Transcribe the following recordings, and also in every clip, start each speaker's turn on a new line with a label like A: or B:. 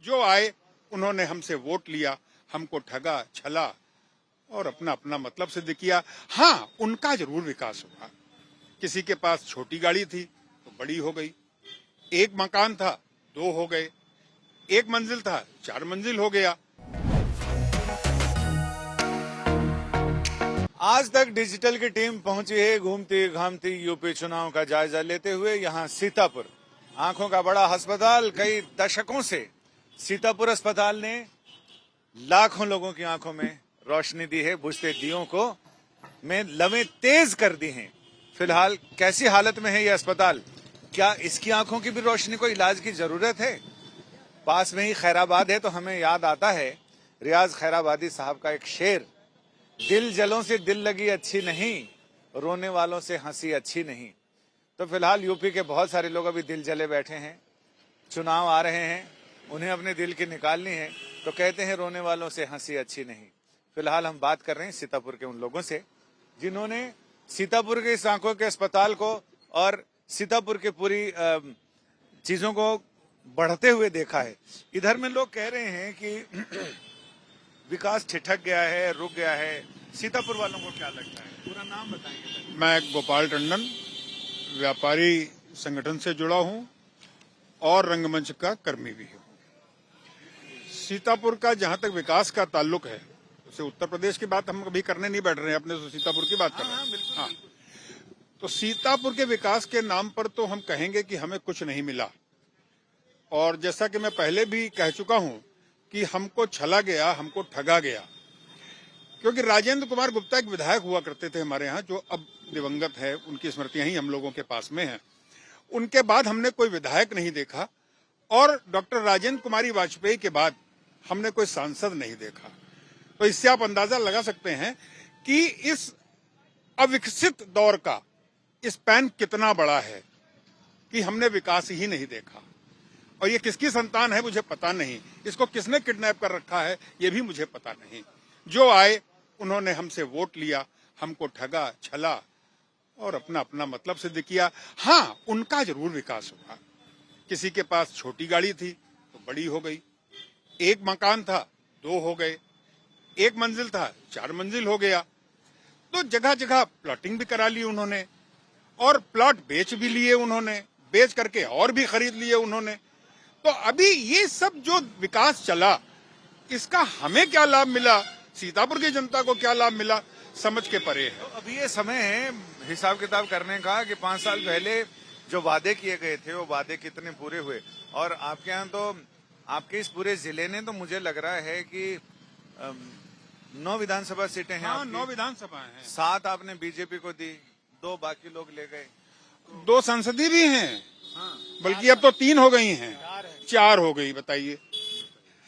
A: जो आए उन्होंने हमसे वोट लिया, हमको ठगा, छला और अपना अपना मतलब सिद्ध किया। हाँ, उनका जरूर विकास हुआ। किसी के पास छोटी गाड़ी थी तो बड़ी हो गई, एक मकान था 2 हो गए, एक मंजिल था 4 मंजिल हो गया।
B: आज तक डिजिटल की टीम पहुंची है घूमती घामती यूपी चुनाव का जायजा लेते हुए यहां सीतापुर, आंखों का बड़ा अस्पताल। कई दशकों से सीतापुर अस्पताल ने लाखों लोगों की आंखों में रोशनी दी है, बुझते दियों को में लवें तेज कर दी हैं। फिलहाल कैसी हालत में है यह अस्पताल? क्या इसकी आंखों की भी रोशनी को इलाज की जरूरत है? पास में ही खैराबाद है तो हमें याद आता है रियाज खैराबादी साहब का एक शेर, दिल जलों से दिल लगी अच्छी नहीं, रोने वालों से हंसी अच्छी नहीं। तो फिलहाल यूपी के बहुत सारे लोग अभी दिल जले बैठे हैं, चुनाव आ रहे हैं, उन्हें अपने दिल की निकालनी है तो कहते हैं रोने वालों से हंसी अच्छी नहीं। फिलहाल हम बात कर रहे हैं सीतापुर के उन लोगों से जिन्होंने सीतापुर के इस आंखों के अस्पताल को और सीतापुर के पूरी चीजों को बढ़ते हुए देखा है। इधर में लोग कह रहे हैं कि विकास ठिठक गया है, रुक गया है। सीतापुर वालों को क्या लगता है? पूरा नाम बताएंगे।
A: मैं गोपाल टंडन, व्यापारी संगठन से जुड़ा हूं और रंगमंच का कर्मी भी हूं। सीतापुर का जहां तक विकास का ताल्लुक है, उसे उत्तर प्रदेश की बात हम कभी करने नहीं बैठ रहे हैं, अपने तो सीतापुर की बात कर रहे हैं। हाँ, तो सीतापुर के विकास के नाम पर तो हम कहेंगे कि हमें कुछ नहीं मिला। और जैसा कि मैं पहले भी कह चुका हूं कि हमको छला गया, हमको ठगा गया। क्योंकि राजेंद्र कुमार गुप्ता एक विधायक हुआ करते थे हमारे यहाँ, जो अब दिवंगत है, उनकी स्मृतियां ही हम लोगों के पास में हैं। उनके बाद हमने कोई विधायक नहीं देखा और डॉक्टर राजेंद्र कुमारी वाजपेयी के बाद हमने कोई सांसद नहीं देखा। तो इससे आप अंदाजा लगा सकते हैं कि इस अविकसित दौर का स्पैन कितना बड़ा है कि हमने विकास ही नहीं देखा। और ये किसकी संतान है मुझे पता नहीं, इसको किसने किडनैप कर रखा है ये भी मुझे पता नहीं। जो आए उन्होंने हमसे वोट लिया, हमको ठगा, छला और अपना अपना मतलब सिद्ध किया। हाँ, उनका जरूर विकास हुआ। किसी के पास छोटी गाड़ी थी तो बड़ी हो गई, एक मकान था 2 हो गए, एक मंजिल था 4 मंजिल हो गया। तो जगह जगह प्लॉटिंग भी करा ली उन्होंने और प्लॉट बेच भी लिए उन्होंने, बेच करके और भी खरीद लिए उन्होंने। तो अभी ये सब जो विकास चला, इसका हमें क्या लाभ मिला, सीतापुर की जनता को क्या लाभ मिला, समझ के परे है।
B: तो अभी ये समय है हिसाब किताब करने का कि 5 साल पहले जो वादे किए गए थे वो वादे कितने पूरे हुए। और आपके यहाँ तो, आपके इस पूरे जिले ने तो मुझे लग रहा है कि 9 विधानसभा सीटें हैं।
A: हाँ, 9 विधानसभा हैं।
B: 7 आपने बीजेपी को दी, 2 बाकी लोग ले गए।
A: 2 संसदीय भी हैं।
B: हाँ,
A: बल्कि अब तो 3 हो गई हैं, 4 हो गई, बताइए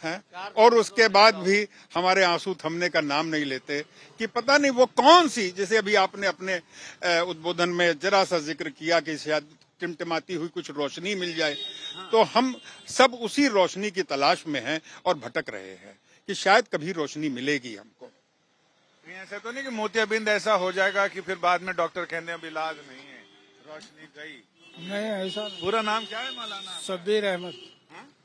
A: हैं। और उसके बाद भी हमारे आंसू थमने का नाम नहीं लेते कि पता नहीं वो कौन सी, जैसे अभी आपने अपने उद्बोधन में जरा सा जिक्र किया कि शायद टिमटिमाती हुई कुछ रोशनी मिल जाए। तो हम सब उसी रोशनी की तलाश में हैं और भटक रहे हैं कि शायद कभी रोशनी मिलेगी हमको।
B: ऐसा तो नहीं कि मोतियाबिंद ऐसा हो जाएगा कि फिर बाद में डॉक्टर कहते हैं अब इलाज नहीं है, रोशनी गई?
C: नहीं, ऐसा
B: पूरा नाम क्या है मौलाना?
C: शब्बीर अहमद।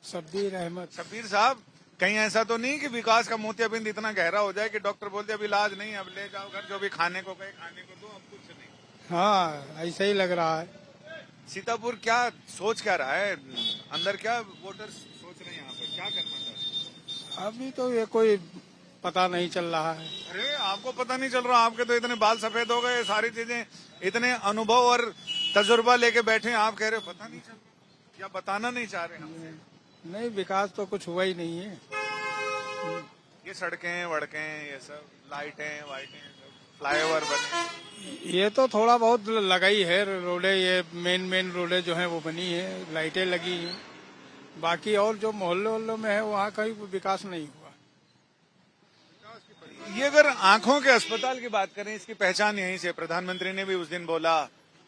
C: शब्बीर अहमद।
B: शब्बीर साहब, कहीं ऐसा तो नहीं कि विकास का मोतियाबिंद इतना गहरा हो जाए कि डॉक्टर बोलते अब इलाज नहीं, अब ले जाओ घर, जो भी खाने को कहे खाने को दो, अब कुछ नहीं?
C: हाँ, ऐसा ही लग रहा है।
B: सीतापुर क्या सोच क्या रहा है अंदर, क्या वोटर्स सोच रहे हैं यहाँ पर, क्या करना चाहते हैं?
C: अभी तो ये कोई पता नहीं चल रहा है।
B: अरे आपको पता नहीं चल रहा? आपके तो इतने बाल सफेद हो गए, सारी चीजें, इतने अनुभव और तजुर्बा लेके बैठे हैं, आप कह रहे हो पता नहीं चल रहा, या बताना नहीं चाह रहे हमसे?
C: नहीं, विकास तो कुछ हुआ ही नहीं है।
B: ये सड़कें वड़कें, ये सब लाइटें वाइटें, फ्लाईओवर बने,
C: ये तो थोड़ा बहुत लगा ही है। रोडें, ये मेन रोडें जो हैं वो बनी है, लाइटें लगी हैं। बाकी और जो मोहल्लों में है वहाँ कहीं विकास नहीं हुआ।
B: ये अगर आंखों के अस्पताल की बात करें, इसकी पहचान यहीं से, प्रधानमंत्री ने भी उस दिन बोला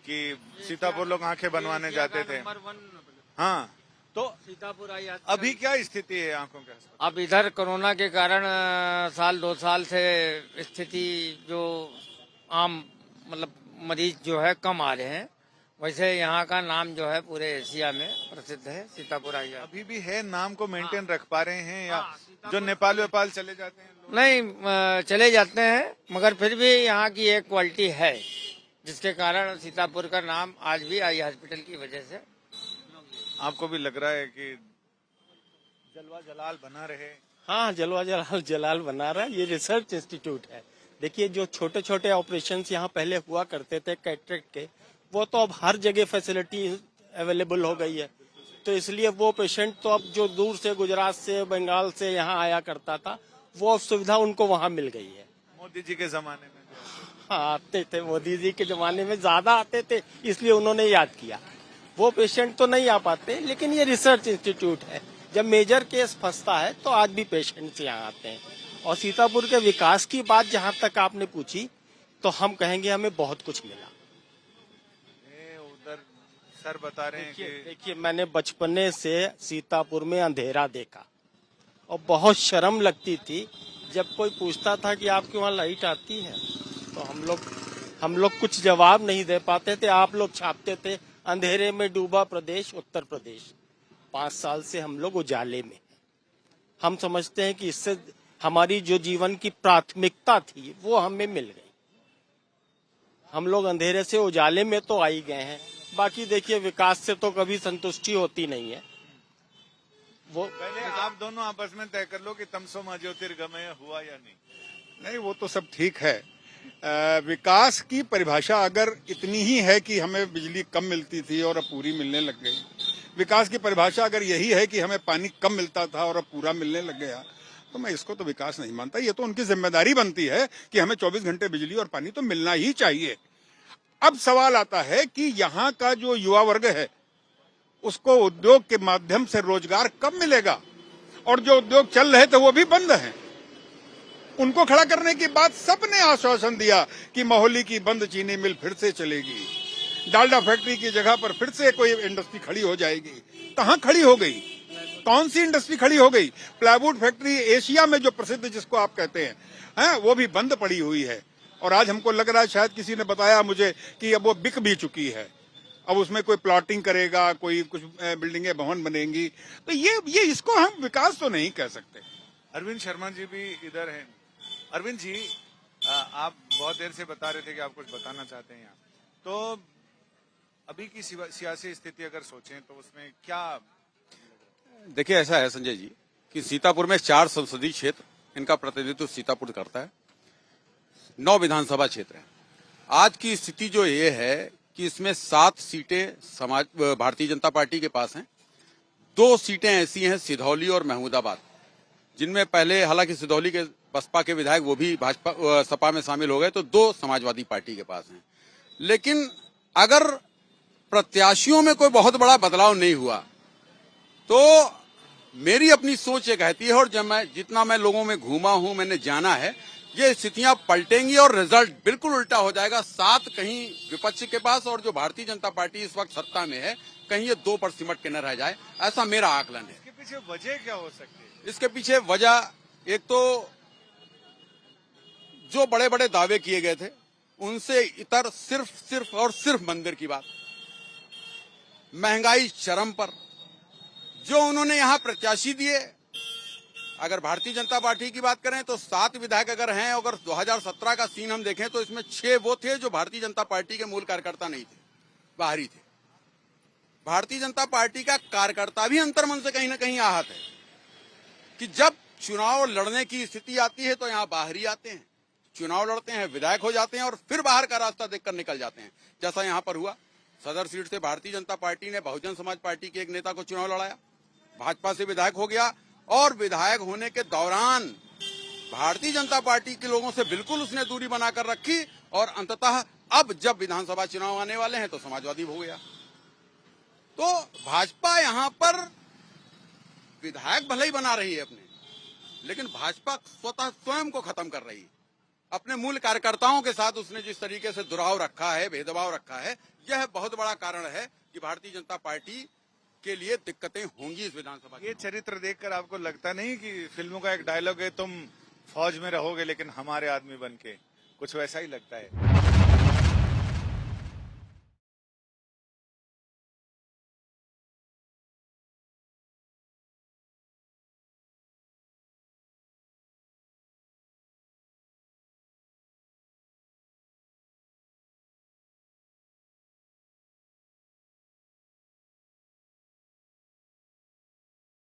B: कि सीतापुर लोग आंखें बनवाने जाते थे। हाँ, तो
D: सीतापुर आई।
B: अभी क्या स्थिति है आंखों के अस्पताल?
D: अब इधर कोरोना के कारण साल 2 साल से स्थिति जो आम मतलब मरीज जो है कम आ रहे हैं, वैसे यहाँ का नाम जो है पूरे एशिया में प्रसिद्ध है, सीतापुर आइया।
B: अभी भी है, नाम को मेंटेन रख पा रहे हैं या जो नेपाल वेपाल चले जाते हैं लोग?
D: नहीं, चले जाते हैं, मगर फिर भी यहाँ की एक क्वालिटी है जिसके कारण सीतापुर का नाम आज भी आई हॉस्पिटल की वजह से।
B: आपको भी लग रहा है कि जलवा जलाल बना रहे?
E: हाँ, जलवा जलाल जलाल बना रहा है। ये रिसर्च इंस्टीट्यूट है। देखिए, जो छोटे छोटे ऑपरेशन यहाँ पहले हुआ करते थे कैटरेक्ट के, वो तो अब हर जगह फैसिलिटी अवेलेबल हो गई है। तो इसलिए वो पेशेंट तो अब जो दूर से गुजरात से बंगाल से यहाँ आया करता था, वो सुविधा उनको वहाँ मिल गई है।
B: मोदी जी के जमाने में
E: हाँ, आते थे, मोदी जी के जमाने में ज्यादा आते थे, इसलिए उन्होंने याद किया। वो पेशेंट तो नहीं आ पाते, लेकिन ये रिसर्च इंस्टीट्यूट है। जब मेजर केस फंसता है तो आज भी पेशेंट्स यहाँ आते हैं। और सीतापुर के विकास की बात जहाँ तक आपने पूछी, तो हम कहेंगे हमें बहुत कुछ मिला।
B: उधर सर बता रहे हैं कि
E: देखिए, मैंने बचपने से सीतापुर में अंधेरा देखा और बहुत शर्म लगती थी जब कोई पूछता था कि आपके वहाँ लाइट आती है, तो हम लोग कुछ जवाब नहीं दे पाते थे। आप लोग छापते थे अंधेरे में डूबा प्रदेश उत्तर प्रदेश। 5 साल से हम लोग उजाले में हैं। हम समझते हैं कि इससे हमारी जो जीवन की प्राथमिकता थी वो हमें मिल गई। हम लोग अंधेरे से उजाले में तो आ ही गए हैं। बाकी देखिए, विकास से तो कभी संतुष्टि होती नहीं है। वो
B: पहले आप दोनों आपस में तय कर लो कि तमसो मा ज्योतिर्गमय हुआ या नहीं।
A: वो तो सब ठीक है। विकास की परिभाषा अगर इतनी ही है कि हमें बिजली कम मिलती थी और अब पूरी मिलने लग गई, विकास की परिभाषा अगर यही है कि हमें पानी कम मिलता था और अब पूरा मिलने लग गया, तो मैं इसको तो विकास नहीं मानता। ये तो उनकी जिम्मेदारी बनती है कि हमें 24 घंटे बिजली और पानी तो मिलना ही चाहिए। अब सवाल आता है कि यहाँ का जो युवा वर्ग है उसको उद्योग के माध्यम से रोजगार कब मिलेगा, और जो उद्योग चल रहे थे वो भी बंद हैं। उनको खड़ा करने की बात सबने आश्वासन दिया कि मोहाली की बंद चीनी मिल फिर से चलेगी, डालडा फैक्ट्री की जगह पर फिर से कोई इंडस्ट्री खड़ी हो जाएगी। कहाँ खड़ी हो गई? कौन सी इंडस्ट्री खड़ी हो गई? प्लाईवुड फैक्ट्री एशिया में जो प्रसिद्ध जिसको आप कहते हैं, वो भी बंद पड़ी हुई है। और आज हमको लग रहा है, शायद किसी ने बताया मुझे, कि अब वो बिक भी चुकी है। अब उसमें कोई प्लॉटिंग करेगा, कोई कुछ बिल्डिंगें भवन बनेंगी। तो ये इसको हम विकास तो नहीं कह सकते।
B: अरविंद शर्मा जी भी इधर हैं। अरविंद जी, आप बहुत देर से बता रहे थे कि आप कुछ बताना चाहते हैं यहाँ, तो अभी की सियासी स्थिति अगर सोचें तो उसमें क्या?
F: देखिए, ऐसा है संजय जी कि सीतापुर में 4 संसदीय क्षेत्र, इनका प्रतिनिधित्व सीतापुर करता है। 9 विधानसभा क्षेत्र है। आज की स्थिति जो ये है कि इसमें 7 सीटें भारतीय जनता पार्टी के पास हैं। 2 सीटें ऐसी हैं सिधौली और महमूदाबाद, जिनमें पहले हालांकि सिधौली के बसपा के विधायक वो भी भाजपा सपा में शामिल हो गए, तो 2 समाजवादी पार्टी के पास हैं। लेकिन अगर प्रत्याशियों में कोई बहुत बड़ा बदलाव नहीं हुआ, तो मेरी अपनी सोच ये कहती है, और जब जितना मैं लोगों में घूमा हूं, मैंने जाना है, ये स्थितियां पलटेंगी और रिजल्ट बिल्कुल उल्टा हो जाएगा। 7 कहीं विपक्ष के पास और जो भारतीय जनता पार्टी इस वक्त सत्ता में है, कहीं ये 2 पर सिमट के न रह जाए, ऐसा मेरा आकलन है।
B: इसके पीछे वजह क्या हो सकती है?
F: इसके पीछे वजह, एक तो जो बड़े बड़े दावे किए गए थे उनसे इतर सिर्फ और सिर्फ मंदिर की बात, महंगाई चरम पर, जो उन्होंने यहां प्रत्याशी दिए। अगर भारतीय जनता पार्टी की बात करें तो 7 विधायक अगर हैं, अगर 2017 का सीन हम देखें तो इसमें 6 वो थे जो भारतीय जनता पार्टी के मूल कार्यकर्ता नहीं थे, बाहरी थे। भारतीय जनता पार्टी का कार्यकर्ता भी अंतर्मन से कहीं ना कहीं आहत है कि जब चुनाव लड़ने की स्थिति आती है तो यहाँ बाहरी आते हैं, चुनाव लड़ते हैं, विधायक हो जाते हैं और फिर बाहर का रास्ता देखकर निकल जाते हैं। जैसा यहाँ पर हुआ, सदर सीट से भारतीय जनता पार्टी ने बहुजन समाज पार्टी के एक नेता को चुनाव लड़ाया, भाजपा से विधायक हो गया, और विधायक होने के दौरान भारतीय जनता पार्टी के लोगों से बिल्कुल उसने दूरी बनाकर रखी, और अंततः अब जब विधानसभा चुनाव आने वाले हैं तो समाजवादी हो गया। तो भाजपा यहाँ पर विधायक भले ही बना रही है अपने, लेकिन भाजपा स्वतः स्वयं को खत्म कर रही है। अपने मूल कार्यकर्ताओं के साथ उसने जिस तरीके से दुराव रखा है, भेदभाव रखा है, यह बहुत बड़ा कारण है कि भारतीय जनता पार्टी के लिए दिक्कतें होंगी इस विधानसभा।
B: ये चरित्र देखकर आपको लगता नहीं कि फिल्मों का एक डायलॉग है, तुम फौज में रहोगे लेकिन हमारे आदमी बनके, कुछ वैसा ही लगता है?